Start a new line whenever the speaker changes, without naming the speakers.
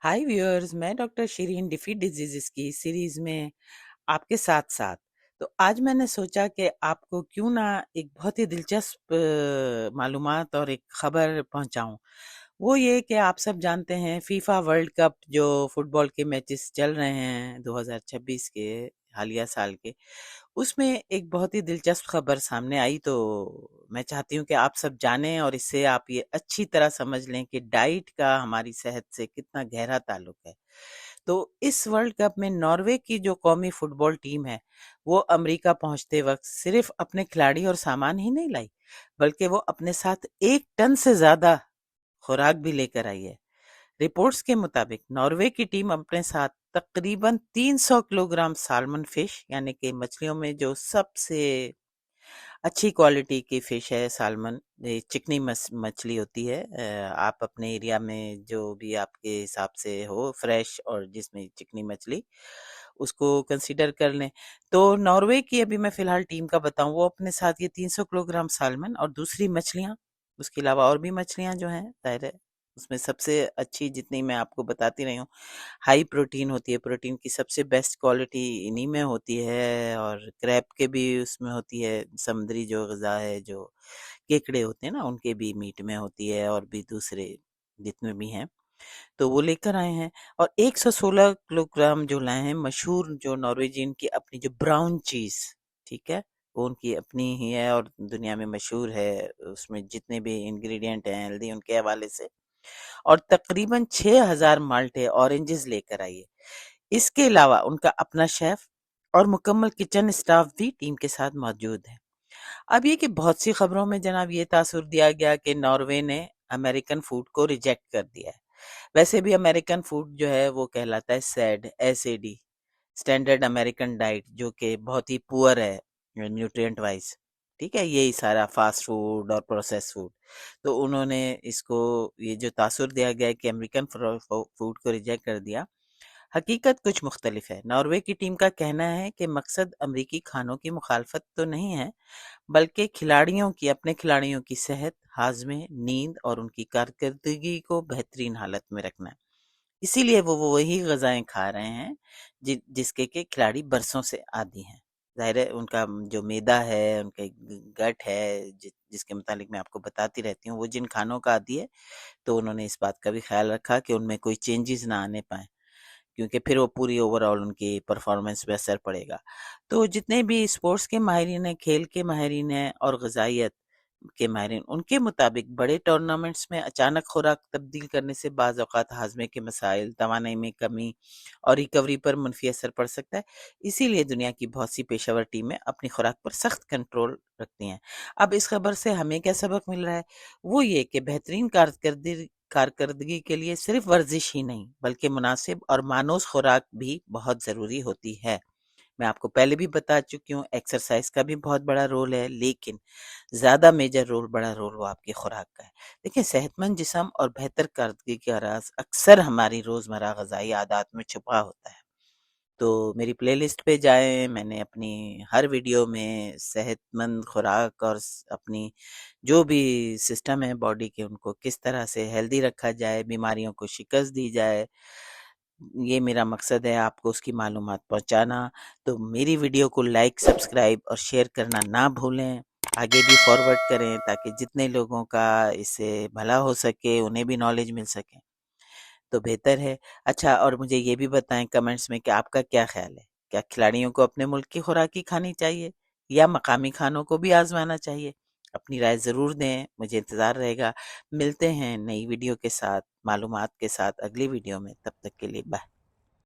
हाय viewers, मैं doctor Shirin defeat disease की series में आपके साथ साथ। तो आज मैंने सोचा कि आपको क्यों ना एक बहुत ही दिलचस्प मालूमात और एक खबर पहुंचाऊं। वो ये कि आप सब जानते हैं फीफा वर्ल्ड कप जो फुटबॉल के मैचेस चल रहे हैं 2026 के हालिया साल के, उसमें एक बहुत ही दिलचस्प खबर सामने आई। तो मैं चाहती हूँ कि आप सब जानें और इससे आप ये अच्छी तरह समझ लें कि डाइट का हमारी सेहत से कितना गहरा ताल्लुक है। तो इस वर्ल्ड कप में नॉर्वे की जो कौमी फुटबॉल टीम है, वो अमेरिका पहुंचते वक्त सिर्फ अपने खिलाड़ी और सामान ही नहीं लाई, बल्कि वो अपने साथ 1 टन से ज्यादा खुराक भी लेकर आई है। रिपोर्ट्स के मुताबिक नॉर्वे की टीम अपने साथ तकरीबन 300 किलोग्राम साल्मन फिश, यानी कि मछलियों में जो सबसे अच्छी क्वालिटी की फिश है साल्मन, ये चिकनी मछली होती है। आप अपने एरिया में जो भी आपके हिसाब से हो फ्रेश और जिसमें चिकनी मछली, उसको कंसीडर कर लें। तो नॉर्वे की अभी मैं फ़िलहाल टीम का बताऊँ, वो अपने साथ ये 300 किलोग्राम साल्मन और दूसरी मछलियाँ, उसके अलावा और भी मछलियाँ जो हैं, ज़ाहिर है उसमें सबसे अच्छी जितनी मैं आपको बताती रही हूँ, हाई प्रोटीन होती है। प्रोटीन की सबसे बेस्ट क्वालिटी इन्हीं में होती है और क्रैब के भी उसमें होती है। समुद्री जो ग़िज़ा है, जो केकड़े होते हैं ना, उनके भी मीट में होती है और भी दूसरे जितने भी हैं, तो वो लेकर आए हैं। और 116 किलोग्राम जो लाए हैं मशहूर जो नॉर्वेजियन की अपनी जो ब्राउन चीज़, ठीक है? वो उनकी अपनी ही है और दुनिया में मशहूर है। उसमें जितने भी इंग्रीडिएंट हैं हेल्दी उनके हवाले से, और तकरीबन 6000 माल्टे ऑरेंजेस लेकर आई है। इसके अलावा उनका अपना शेफ और मुकम्मल किचन स्टाफ भी टीम के साथ मौजूद है। अब ये कि बहुत सी खबरों में जनाब ये तासुर दिया गया कि नॉर्वे ने अमेरिकन फूड को रिजेक्ट कर दिया है। वैसे भी अमेरिकन फूड जो है वो कहलाता है sad, SAD, standard American diet, जो कि बहुत ही पुअर है न्यूट्रिएंट वाइज। ठीक है, यही सारा फास्ट फूड और प्रोसेस फूड। तो उन्होंने इसको, ये जो तासुर दिया गया है कि अमेरिकन फूड को रिजेक्ट कर दिया, हकीकत कुछ मुख्तलिफ है। नॉर्वे की टीम का कहना है कि मकसद अमरीकी खानों की मुखालफत तो नहीं है, बल्कि अपने खिलाड़ियों की सेहत, हाजमे, नींद और उनकी कारकर्दगी को बेहतरीन हालत में रखना है। इसीलिए वो वही ग़िज़ाएँ खा रहे हैं जिसके के खिलाड़ी बरसों से आदी हैं। ज़ाहिर है उनका जो मैदा है, उनका गट है, जिसके मुतालिक मैं आपको बताती रहती हूँ, वो जिन खानों का आदी है, तो उन्होंने इस बात का भी ख़्याल रखा कि उनमें कोई चेंजेज़ ना आने पाएँ, क्योंकि फिर वो पूरी ओवरऑल उनकी परफॉर्मेंस पे असर पड़ेगा। तो जितने भी स्पोर्ट्स के माहिरीन हैं, खेल के माहिरीन हैं और ग़िज़ाइयत के माहिरीन, उनके मुताबिक बड़े टूर्नामेंट्स में अचानक खुराक तब्दील करने से बाज़ औक़ात हाज़मे के मसाइल, तवानाई में कमी और रिकवरी पर मनफ़ी असर पड़ सकता है। इसीलिए दुनिया की बहुत सी पेशेवर टीमें अपनी खुराक पर सख्त कंट्रोल रखती हैं। अब इस खबर से हमें क्या सबक मिल रहा है? वो ये कि बेहतरीन कारकर्दगी के लिए सिर्फ वर्जिश ही नहीं, बल्कि मुनासिब और मानूस खुराक भी बहुत ज़रूरी होती है। मैं आपको पहले भी बता चुकी हूँ, एक्सरसाइज का भी बहुत बड़ा रोल है, लेकिन ज़्यादा मेजर रोल, बड़ा रोल वो आपकी खुराक का है। देखिए, सेहतमंद जिस्म और बेहतर कारकर्दगी का राज अक्सर हमारी रोज़मर्रा ग़िज़ाई आदात में छुपा होता है। तो मेरी प्लेलिस्ट पे जाएँ, मैंने अपनी हर वीडियो में सेहतमंद खुराक और अपनी जो भी सिस्टम है बॉडी के, उनको किस तरह से हेल्दी रखा जाए, बीमारियों को शिकस्त दी जाए, ये मेरा मकसद है आपको उसकी मालूमात पहुँचाना। तो मेरी वीडियो को लाइक, सब्सक्राइब और शेयर करना ना भूलें। आगे भी फॉरवर्ड करें ताकि जितने लोगों का इससे भला हो सके, उन्हें भी नॉलेज मिल सके, तो बेहतर है। अच्छा, और मुझे ये भी बताएं कमेंट्स में कि आपका क्या ख्याल है? क्या खिलाड़ियों को अपने मुल्क की खुराक ही खानी चाहिए या मकामी खानों को भी आजमाना चाहिए? अपनी राय ज़रूर दें, मुझे इंतज़ार रहेगा। मिलते हैं नई वीडियो के साथ, मालूमात के साथ अगली वीडियो में। तब तक के लिए बाय।